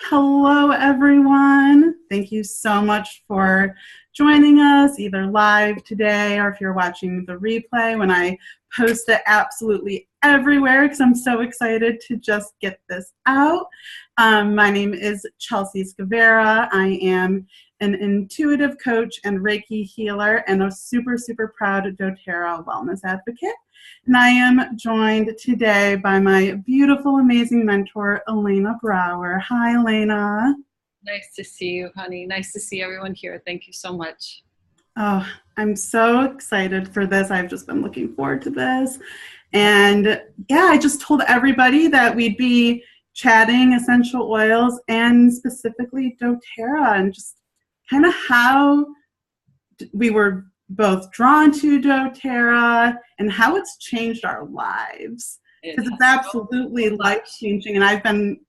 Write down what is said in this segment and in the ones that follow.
Hello, everyone. Thank you so much for joining us, either live today or if you're watching the replay when I post it absolutely everywhere, because I'm so excited to just get this out. My name is Chelsea Scavera. I am an intuitive coach and Reiki healer and a super, super proud doTERRA wellness advocate. And I am joined today by my beautiful, amazing mentor, Elena Brower. Hi, Elena. Nice to see you, honey. Nice to see everyone here. Thank you so much. Oh, I'm so excited for this. I've just been looking forward to this. And yeah, I just told everybody that we'd be chatting essential oils and specifically doTERRA and just kind of how we were both drawn to doTERRA and how it's changed our lives. Because it's absolutely life-changing, and I've been,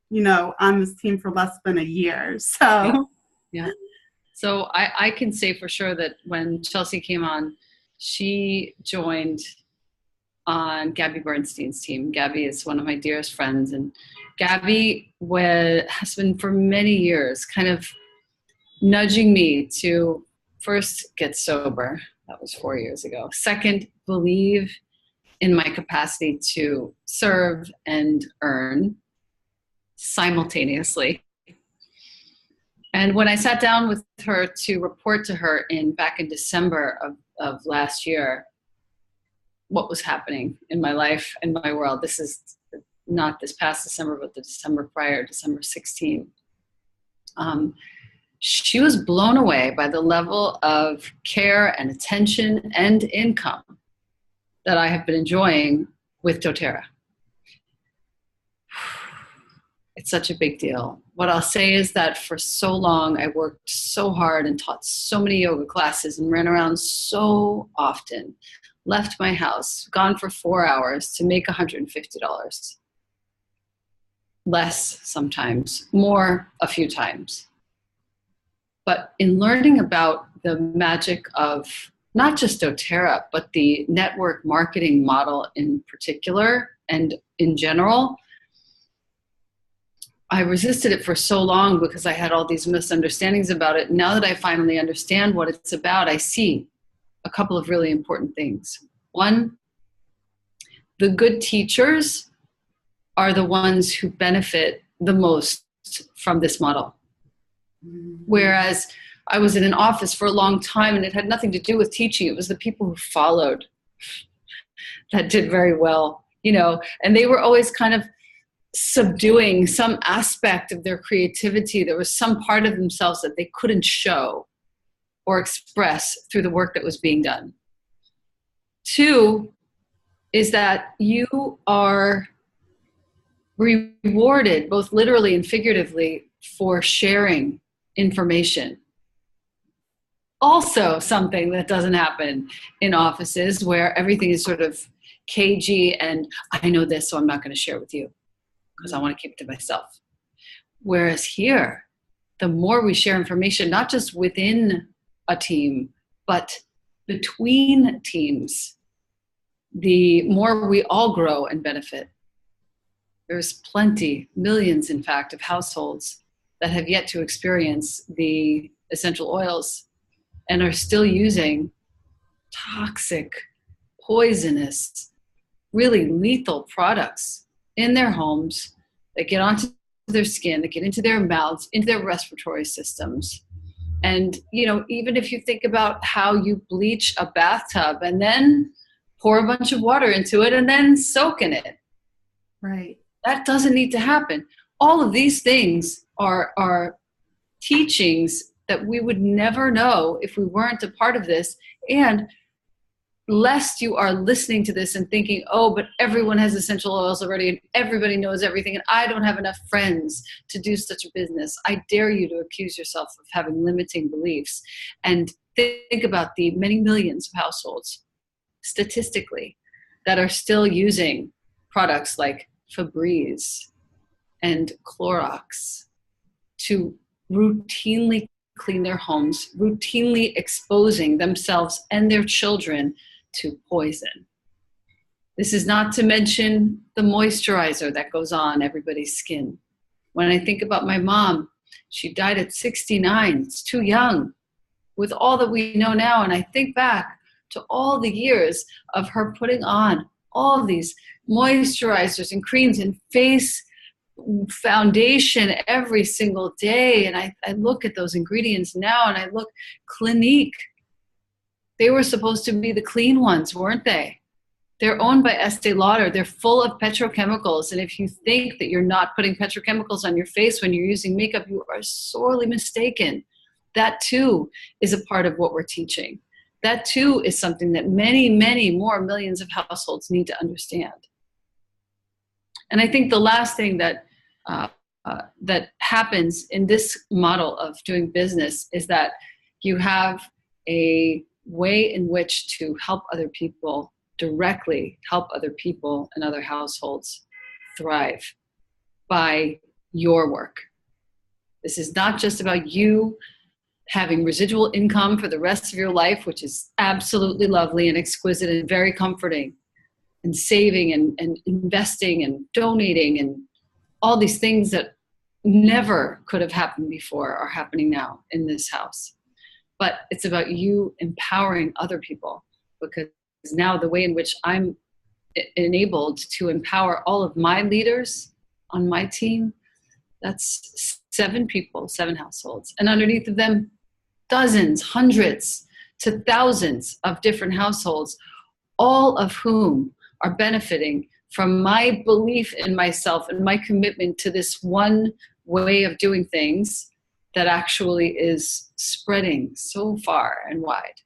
on this team for less than a year. So yeah. So I can say for sure that when Chelsea came on, she joined on Gabby Bernstein's team. Gabby is one of my dearest friends, and Gabby has been for many years kind of nudging me to first get sober. That was 4 years ago. Second, believe in my capacity to serve and earn simultaneously. And when I sat down with her to report to her back in December of last year, what was happening in my life and my world, this is not this past December, but the December prior, December 16. She was blown away by the level of care and attention and income that I have been enjoying with doTERRA. It's such a big deal. What I'll say is that for so long, I worked so hard and taught so many yoga classes and ran around so often, left my house, gone for 4 hours to make $150. Less sometimes, more a few times. But in learning about the magic of not just doTERRA, but the network marketing model in particular and in general, I resisted it for so long because I had all these misunderstandings about it. Now that I finally understand what it's about, I see a couple of really important things. One, the good teachers are the ones who benefit the most from this model. Whereas I was in an office for a long time and it had nothing to do with teaching. It was the people who followed that did very well, and they were always kind of subduing some aspect of their creativity. There was some part of themselves that they couldn't show or express through the work that was being done. Two is that you are rewarded both literally and figuratively for sharing information. Also something that doesn't happen in offices where everything is sort of cagey and I know this, so I'm not going to share with you because I want to keep it to myself. Whereas here, the more we share information, not just within a team, but between teams, the more we all grow and benefit. There's plenty, millions in fact, of households that have yet to experience the essential oils and are still using toxic, poisonous, really lethal products in their homes that get onto their skin, that get into their mouths, into their respiratory systems. And, even if you think about how you bleach a bathtub and then pour a bunch of water into it and then soak in it. Right. That doesn't need to happen. All of these things are teachings that we would never know if we weren't a part of this. And lest you are listening to this and thinking, oh, but everyone has essential oils already and everybody knows everything and I don't have enough friends to do such a business. I dare you to accuse yourself of having limiting beliefs and think about the many millions of households statistically that are still using products like Febreze and Clorox to routinely clean their homes, routinely exposing themselves and their children to poison. This is not to mention the moisturizer that goes on everybody's skin. When I think about my mom, she died at 69. It's too young with all that we know now. And I think back to all the years of her putting on all these moisturizers and creams and face foundation every single day. And I look at those ingredients now and I look, Clinique. They were supposed to be the clean ones, weren't they? They're owned by Estee Lauder. They're full of petrochemicals. And if you think that you're not putting petrochemicals on your face when you're using makeup, you are sorely mistaken. That too is a part of what we're teaching. That too is something that many, many more millions of households need to understand. And I think the last thing that that happens in this model of doing business is that you have a way in which to help other people directly, help other people and other households thrive by your work. This is not just about you having residual income for the rest of your life, which is absolutely lovely and exquisite and very comforting, and saving and investing and donating and all these things that never could have happened before are happening now in this house. But it's about you empowering other people, because now the way in which I'm enabled to empower all of my leaders on my team, that's 7 people, 7 households. And underneath of them, dozens, hundreds to thousands of different households, all of whom are benefiting from my belief in myself and my commitment to this one way of doing things that actually is spreading so far and wide.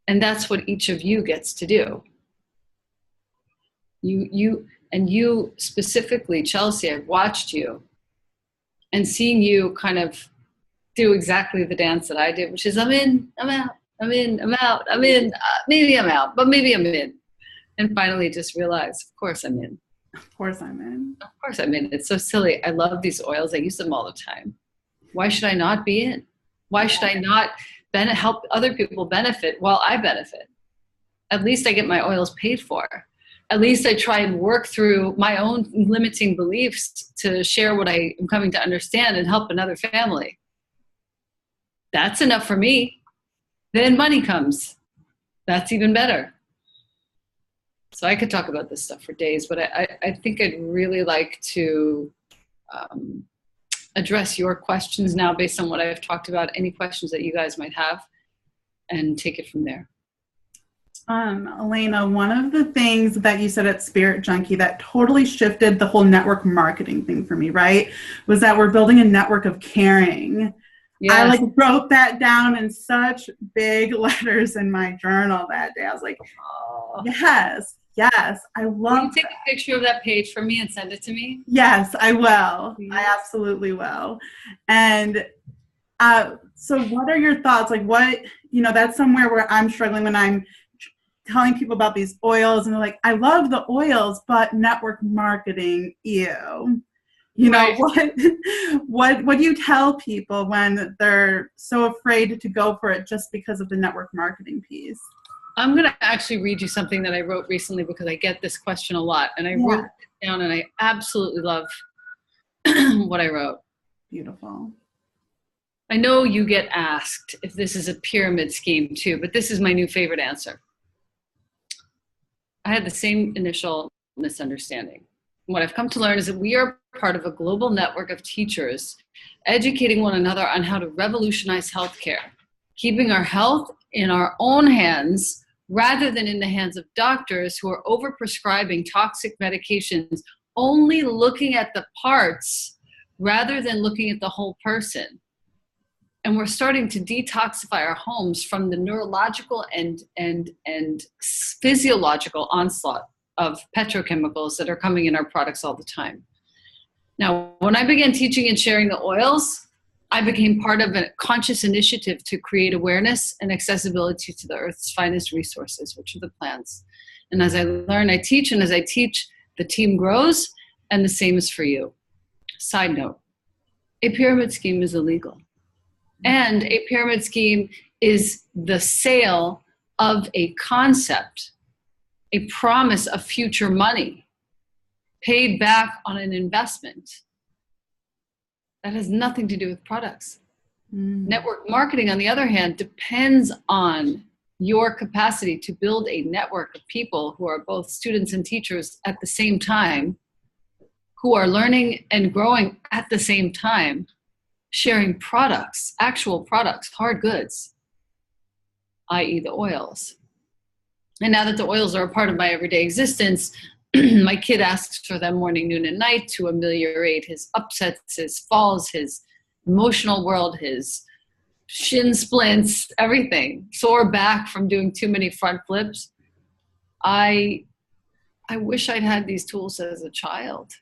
And that's what each of you gets to do. You specifically, Chelsea, I've watched you and seeing you kind of do exactly the dance that I did, which is I'm in, I'm out, I'm in, I'm out, I'm in, maybe I'm out, but maybe I'm in. And finally just realize, of course I'm in. Of course I'm in. Of course I'm in. It's so silly. I love these oils. I use them all the time. Why should I not be in? Why should I not help other people benefit while I benefit? At least I get my oils paid for. At least I try and work through my own limiting beliefs to share what I am coming to understand and help another family. That's enough for me. Then money comes. That's even better. So I could talk about this stuff for days, but I think I'd really like to address your questions now based on what I've talked about, any questions that you guys might have, and take it from there. Elena, one of the things that you said at Spirit Junkie that totally shifted the whole network marketing thing for me, right, was that we're building a network of caring. Yes. I wrote that down in such big letters in my journal that day. I was like, oh, yes, I love Will you take a picture of that page for me and send it to me? Yes, I will. Yes. I absolutely will. And so what are your thoughts? What, that's somewhere where I'm struggling when I'm telling people about these oils and they're like, I love the oils, but network marketing, ew. Right. What do you tell people when they're so afraid to go for it just because of the network marketing piece? I'm going to actually read you something that I wrote recently because I get this question a lot. And I wrote it down and I absolutely love what I wrote. Beautiful. I know you get asked if this is a pyramid scheme too, but this is my new favorite answer. I had the same initial misunderstanding. What I've come to learn is that we are part of a global network of teachers educating one another on how to revolutionize healthcare, keeping our health in our own hands rather than in the hands of doctors who are overprescribing toxic medications, only looking at the parts rather than looking at the whole person. And we're starting to detoxify our homes from the neurological and physiological onslaught of petrochemicals that are coming in our products all the time. Now, when I began teaching and sharing the oils, I became part of a conscious initiative to create awareness and accessibility to the Earth's finest resources, which are the plants. And as I learn, I teach, and as I teach, the team grows, and the same is for you. Side note, a pyramid scheme is illegal. And a pyramid scheme is the sale of a concept, a promise of future money paid back on an investment That has nothing to do with products. Network marketing, on the other hand, depends on your capacity to build a network of people who are both students and teachers at the same time, who are learning and growing at the same time, sharing products, actual products, hard goods, i.e. the oils. And now that the oils are a part of my everyday existence, my kid asks for them morning, noon, and night to ameliorate his upsets, his falls, his emotional world, his shin splints, everything, sore back from doing too many front flips. I wish I'd had these tools as a child,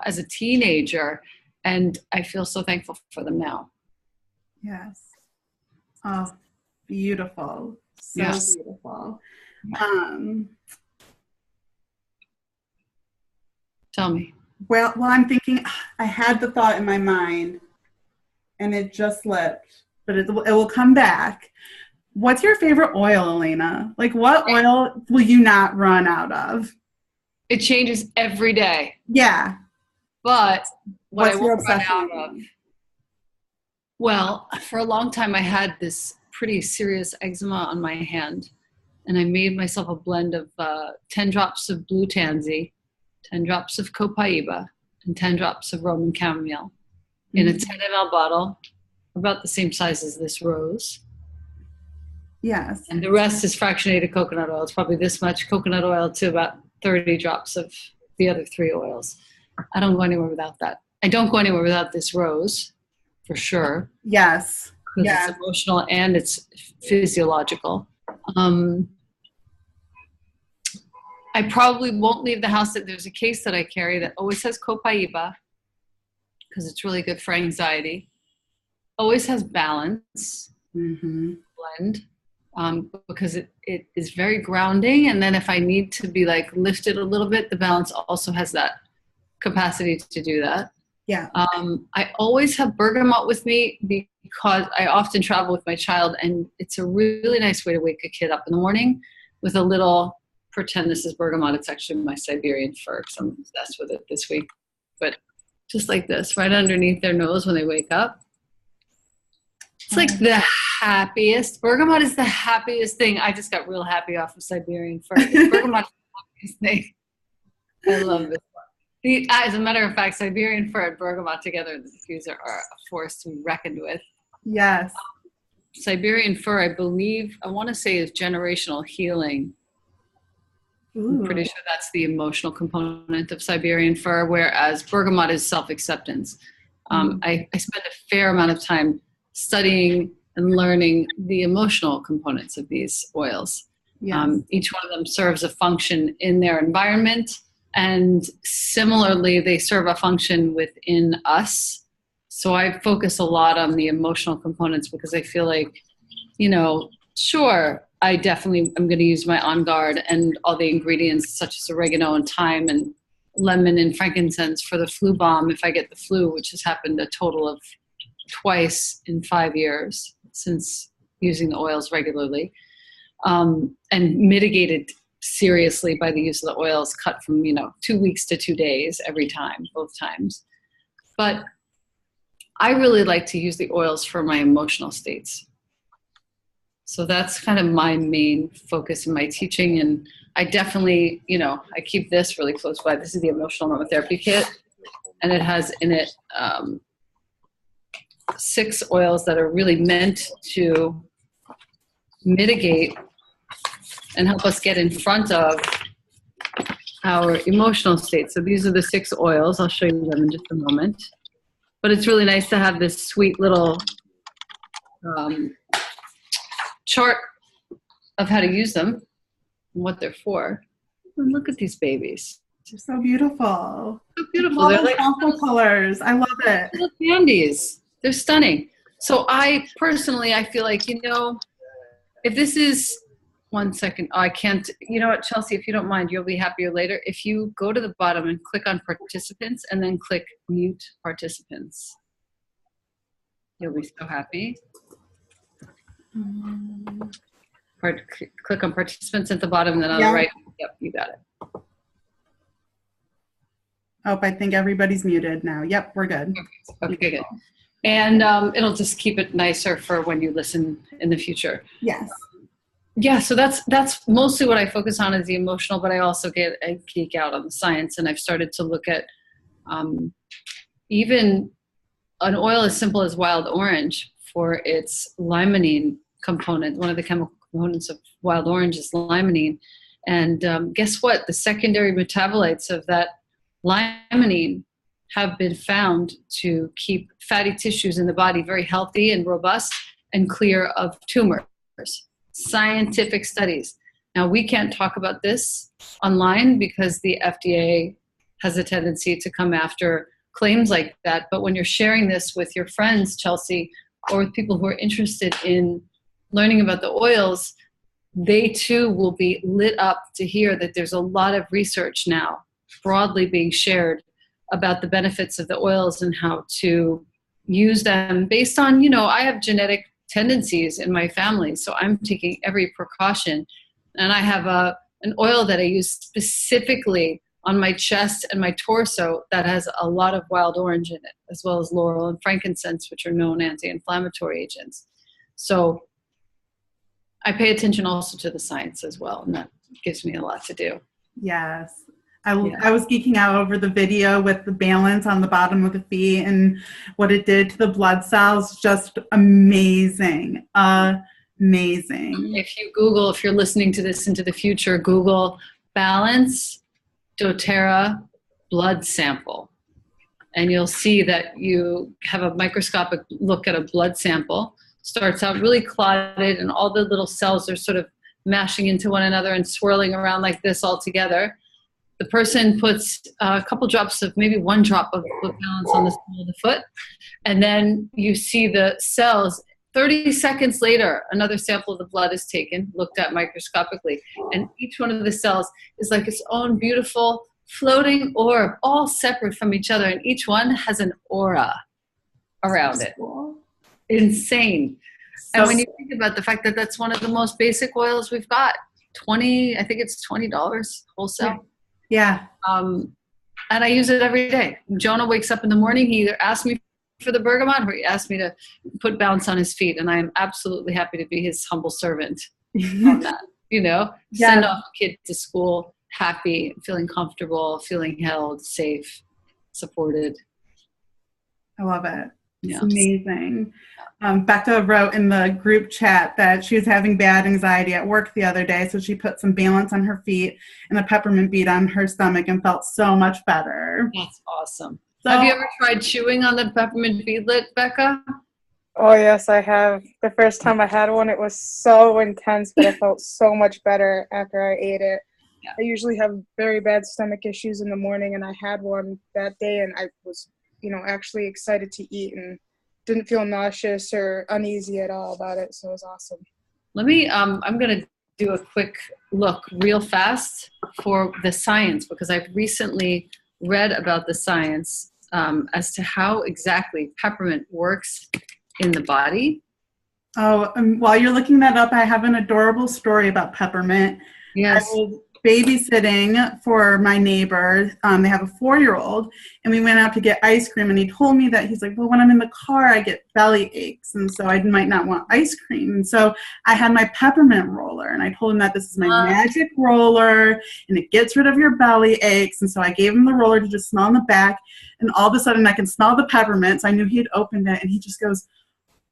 as a teenager, and I feel so thankful for them now. Yes. Oh, beautiful. So yes. Beautiful. Tell me. Well, I'm thinking, I had the thought in my mind and it just slipped, but it will come back. What's your favorite oil, Elena? Like, what oil will you not run out of? It changes every day. Yeah. But what what's I won't run out of, well, for a long time I had this pretty serious eczema on my hand, and I made myself a blend of 10 drops of blue tansy, 10 drops of copaiba, and 10 drops of Roman chamomile in a 10 ml bottle, about the same size as this rose. Yes. And the rest is fractionated coconut oil. It's probably this much coconut oil to about 30 drops of the other 3 oils. I don't go anywhere without that. I don't go anywhere without this rose, for sure. Yes. Because it's emotional and it's physiological. I probably won't leave the house. There's a case that I carry that always has copaiba, because it's really good for anxiety. Always has balance blend, because it is very grounding. And then if I need to be like lifted a little bit, the balance also has that capacity to do that. Yeah. I always have bergamot with me because I often travel with my child, and it's a really nice way to wake a kid up in the morning with a little, pretend this is bergamot. It's actually my Siberian fir, because I'm obsessed with it this week. But just like this, right underneath their nose when they wake up. It's like the happiest. Bergamot is the happiest thing. I just got real happy off of Siberian fir. Bergamot is the happiest thing. I love this one. As a matter of fact, Siberian fir and bergamot together in the diffuser are a force to be reckoned with. Yes. Siberian fir, I want to say, is generational healing. Ooh. I'm pretty sure that's the emotional component of Siberian fir, whereas bergamot is self-acceptance. I spend a fair amount of time studying and learning the emotional components of these oils. Yes. Each one of them serves a function in their environment, and similarly, they serve a function within us. So I focus a lot on the emotional components, because I feel like, sure, I definitely am going to use my On Guard and all the ingredients such as oregano and thyme and lemon and frankincense for the flu bomb if I get the flu, which has happened a total of twice in 5 years since using the oils regularly, and mitigated seriously by the use of the oils, cut from 2 weeks to 2 days every time, both times. But I really like to use the oils for my emotional states. So that's kind of my main focus in my teaching. And I definitely, I keep this really close by. This is the emotional aromatherapy kit, and it has in it 6 oils that are really meant to mitigate and help us get in front of our emotional state. So these are the 6 oils. I'll show you them in just a moment. But it's really nice to have this sweet little chart of how to use them and what they're for. And look at these babies. They're so beautiful. So beautiful. They're like awful colors. I love it. Little candies. They're stunning. So I feel like, if this is 1 second, I can't, you know what, Chelsea, if you don't mind, you'll be happier later. If you go to the bottom and click on participants and then click mute participants, you'll be so happy. Click on participants at the bottom, and then on the right. Yep, you got it. Oh, I think everybody's muted now. Yep, we're good. Okay, good. And it'll just keep it nicer for when you listen in the future. Yes. Yeah, so that's mostly what I focus on is the emotional, but I also geek out on the science, and I've started to look at even an oil as simple as wild orange for its limonene component. One of the chemical components of wild orange is limonene. And guess what? The secondary metabolites of that limonene have been found to keep fatty tissues in the body very healthy and robust and clear of tumors. Scientific studies. Now, we can't talk about this online because the FDA has a tendency to come after claims like that. But when you're sharing this with your friends, Chelsea, or with people who are interested in learning about the oils, they too will be lit up to hear that there's a lot of research now broadly being shared about the benefits of the oils and how to use them based on, I have genetic tendencies in my family, so I'm taking every precaution. And I have an oil that I use specifically on my chest and my torso that has a lot of wild orange in it, as well as laurel and frankincense, which are known anti-inflammatory agents. So I pay attention also to the science as well, and that gives me a lot to do. Yes. I was geeking out over the video with the balance on the bottom of the feet and what it did to the blood cells. Just amazing. Amazing. If you're listening to this into the future, Google balance doTERRA blood sample. And you'll see that you have a microscopic look at a blood sample. Starts out really clotted and all the little cells are sort of mashing into one another and swirling around like this all together. The person puts a couple drops of, maybe one drop of foot balance on the sole of the foot. And then you see the cells. 30 seconds later, another sample of the blood is taken, looked at microscopically. And each one of the cells is like its own beautiful floating orb, all separate from each other. And each one has an aura around it. Insane. And when you think about the fact that that's one of the most basic oils we've got, I think it's $20 wholesale. Yeah. And I use it every day. Jonah wakes up in the morning, he either asks me for the bergamot or he asks me to put bounce on his feet, and I am absolutely happy to be his humble servant on that. Send off a kid to school happy, feeling comfortable, feeling held, safe, supported. I love it. It's amazing. Becca wrote in the group chat that she was having bad anxiety at work the other day, so she put some balance on her feet and a peppermint bead on her stomach and felt so much better. That's awesome. So, have you ever tried chewing on the peppermint beadlet, Becca? Oh, yes, I have. The first time I had one, it was so intense, but I felt so much better after I ate it. Yeah. I usually have very bad stomach issues in the morning, and I had one that day, and I was actually excited to eat and didn't feel nauseous or uneasy at all about it. So it was awesome. Let me, I'm going to do a quick look real fast for the science, because I've recently read about the science as to how exactly peppermint works in the body. Oh, while you're looking that up, I have an adorable story about peppermint. Yes. I was babysitting for my neighbor. They have a 4-year-old, and we went out to get ice cream, and he told me that he's like, well, when I'm in the car, I get belly aches, and so I might not want ice cream. And so I had my peppermint roller, and I told him that this is my magic roller, and it gets rid of your belly aches. And so I gave him the roller to just smell in the back, and all of a sudden I can smell the peppermint, so I knew he had opened it, and he just goes,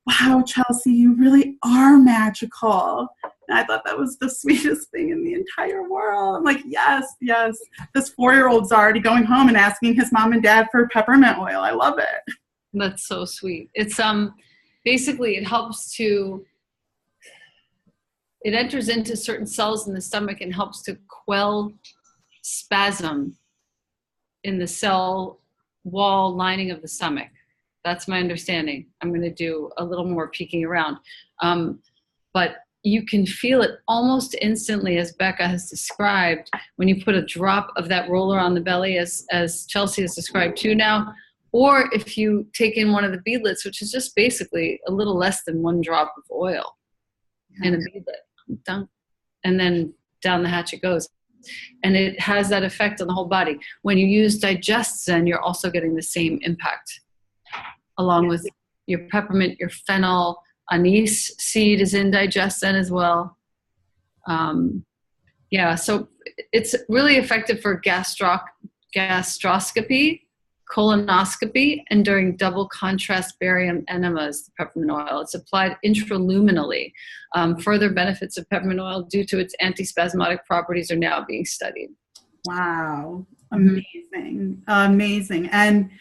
wow, Chelsea, you really are magical. And I thought that was the sweetest thing in the entire world. I'm like, yes, yes. This 4-year-old's already going home and asking his mom and dad for peppermint oil. I love it. That's so sweet. It's basically it helps to, it enters into certain cells in the stomach and helps to quell spasm in the cell wall lining of the stomach. That's my understanding. I'm going to do a little more peeking around. But you can feel it almost instantly, as Becca has described, when you put a drop of that roller on the belly, as Chelsea has described too now, or if you take in one of the beadlets, which is just basically a little less than 1 drop of oil in a beadlet, and then down the hatch it goes. And it has that effect on the whole body. When you use Digest Zen, you're also getting the same impact, along with your peppermint, your fennel. Anise seed is in Digest Zen as well. So it's really effective for gastroscopy, colonoscopy, and during double contrast barium enemas, the peppermint oil. It's applied intraluminally. Further benefits of peppermint oil due to its antispasmodic properties are now being studied. Wow. Amazing. Amazing. And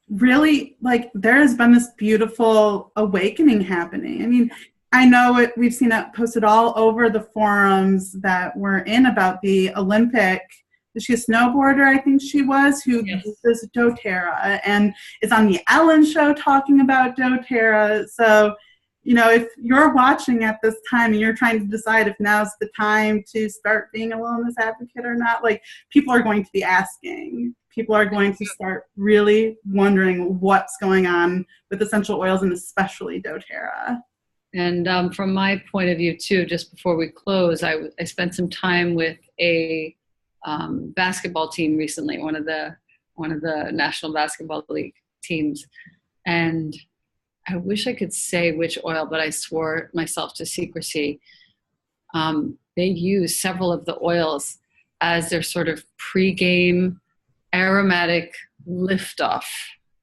really, like, there has been this beautiful awakening happening. I mean, I know we've seen it posted all over the forums that we're in about the Olympic, is she a snowboarder, I think she was, who uses doTERRA, and is on the Ellen show talking about doTERRA. So, you know, if you're watching at this time and you're trying to decide if now's the time to start being a wellness advocate or not, like, people are going to be asking. People are going to start really wondering what's going on with essential oils, and especially doTERRA. And from my point of view too, just before we close, I spent some time with a basketball team recently, one of the National Basketball League teams, and I wish I could say which oil, but I swore myself to secrecy. They use several of the oils as their sort of pre-game aromatic liftoff.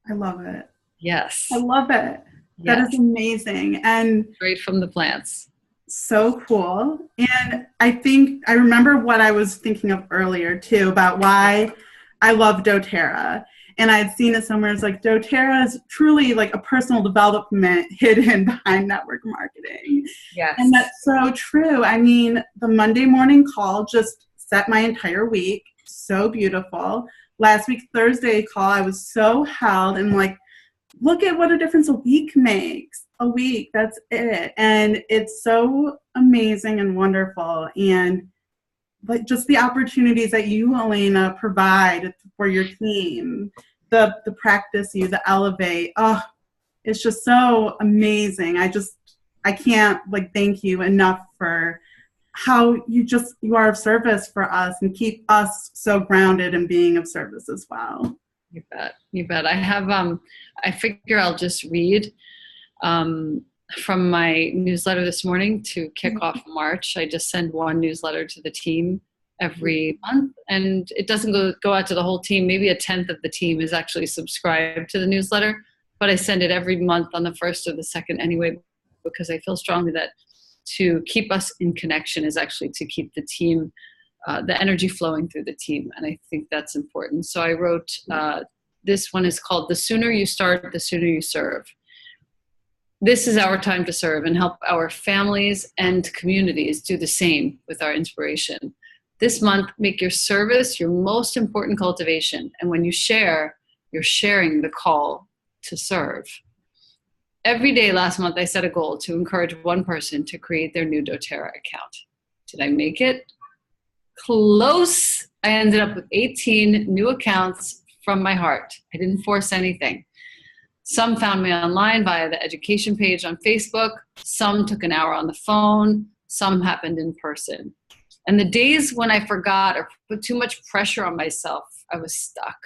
I love it. Yes. I love it. That is amazing. And straight from the plants. So cool. And I think I remember what I was thinking of earlier too, about why I love doTERRA. And I had seen it somewhere. It's like doTERRA is truly like a personal development hidden behind network marketing. Yes. And that's so true. I mean, the Monday morning call just set my entire week. So beautiful. Last week, Thursday call, I was so held and like, look at what a difference a week makes. A week, that's it. And it's so amazing and wonderful. And like just the opportunities that you, Elena, provide for your team, the practice you, the elevate. Oh, it's just so amazing. I can't like thank you enough for how you are of service for us and keep us so grounded and being of service as well. You bet. You bet. I have, I figure I'll just read from my newsletter this morning to kick off March. I just send one newsletter to the team every month, and it doesn't go out to the whole team. Maybe 1/10 of the team is actually subscribed to the newsletter, but I send it every month on the 1st or the 2nd anyway, because I feel strongly that to keep us in connection is actually to keep the team, the energy flowing through the team. And I think that's important. So I wrote, this one is called The Sooner You Start, the Sooner You Serve. This is our time to serve and help our families and communities do the same with our inspiration. This month, make your service your most important cultivation. And when you share, you're sharing the call to serve. Every day last month, I set a goal to encourage one person to create their new doTERRA account. Did I make it? Close. I ended up with 18 new accounts from my heart. I didn't force anything. Some found me online via the education page on Facebook. Some took an hour on the phone. Some happened in person. And the days when I forgot or put too much pressure on myself, I was stuck.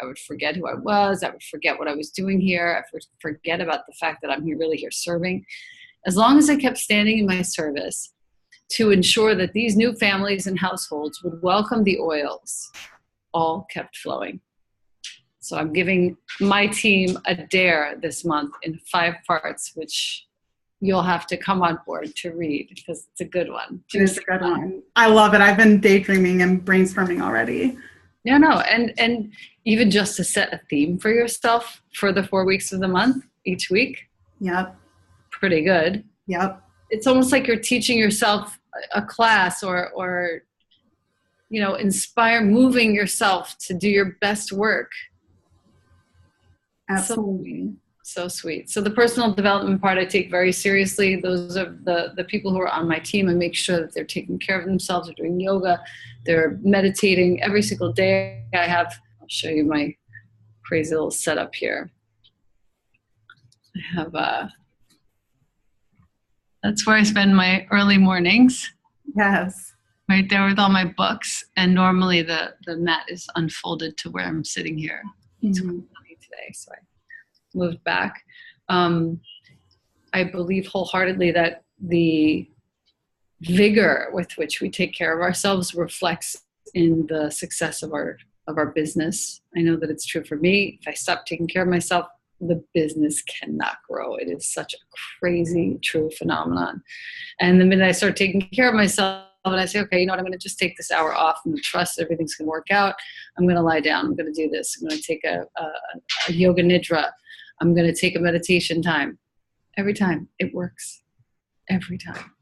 I would forget who I was. I would forget what I was doing here. I would forget about the fact that I'm really here serving. As long as I kept standing in my service to ensure that these new families and households would welcome the oils, all kept flowing. So I'm giving my team a dare this month in 5 parts, which you'll have to come on board to read because it's a good one. It's a good one. I love it. I've been daydreaming and brainstorming already. Yeah, no, and even just to set a theme for yourself for the 4 weeks of the month, each week. Yep. Pretty good. Yep. It's almost like you're teaching yourself a class or moving yourself to do your best work. Absolutely. So sweet. So the personal development part I take very seriously. Those are the people who are on my team. I make sure that they're taking care of themselves. They're doing yoga. They're meditating every single day. I'll show you my crazy little setup here. I have that's where I spend my early mornings. Yes. right there with all my books. And normally the mat is unfolded to where I'm sitting here. It's Mhm. funny today, so I moved back. I believe wholeheartedly that the vigor with which we take care of ourselves reflects in the success of our business. I know that it's true for me. If I stop taking care of myself, the business cannot grow. It is such a crazy, true phenomenon. And the minute I start taking care of myself and I say, okay, you know what, I'm going to just take this hour off and trust everything's going to work out. I'm going to lie down. I'm going to do this. I'm going to take a yoga nidra. I'm going to take a meditation time. Every time it works. Every time.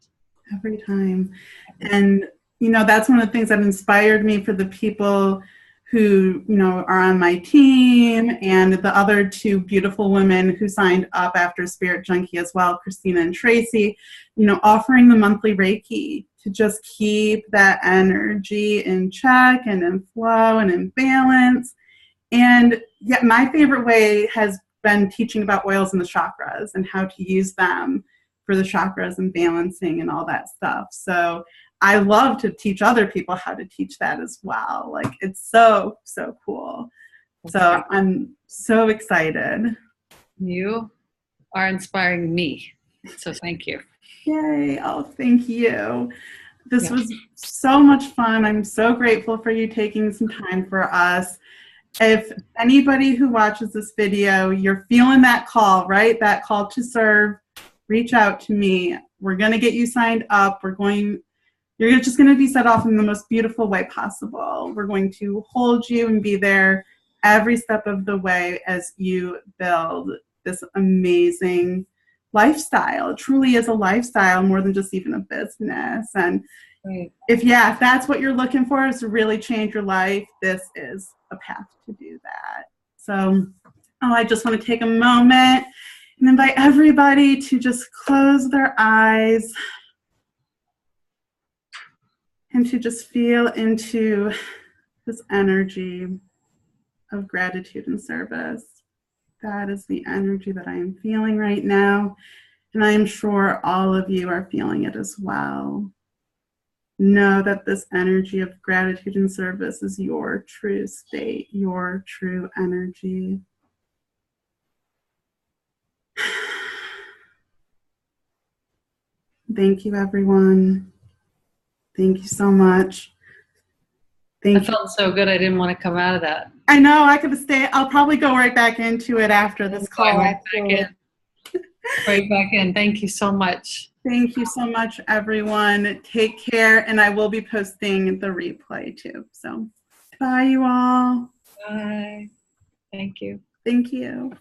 Every time. And, you know, that's one of the things that inspired me for the people who, you know, are on my team, and the other two beautiful women who signed up after Spirit Junkie as well, Christina and Tracy, you know, offering the monthly Reiki to just keep that energy in check and in flow and in balance. And yeah, my favorite way has been teaching about oils and the chakras and how to use them for the chakras and balancing and all that stuff. So I love to teach other people how to teach that as well. Like, it's so, so cool. So I'm so excited. You are inspiring me. So thank you. Yay. Oh, thank you. This was so much fun. I'm so grateful for you taking some time for us. If anybody who watches this video, you're feeling that call, right? That call to serve, reach out to me. We're going to get you signed up. You're just going to be set off in the most beautiful way possible. We're going to hold you and be there every step of the way as you build this amazing lifestyle. It truly is a lifestyle more than just even a business. And if that's what you're looking for, is to really change your life, this is a path to do that. So, I just want to take a moment and invite everybody to just close their eyes and to just feel into this energy of gratitude and service. That is the energy that I am feeling right now, and I am sure all of you are feeling it as well. Know that this energy of gratitude and service is your true state, your true energy. Thank you, everyone. Thank you so much. I felt so good. I didn't want to come out of that. I know. I could stay. I'll probably go right back into it after this call. Right back in. Thank you so much. Thank you so much, everyone. Take care, and I will be posting the replay too. So, bye, you all. Bye. Thank you. Thank you.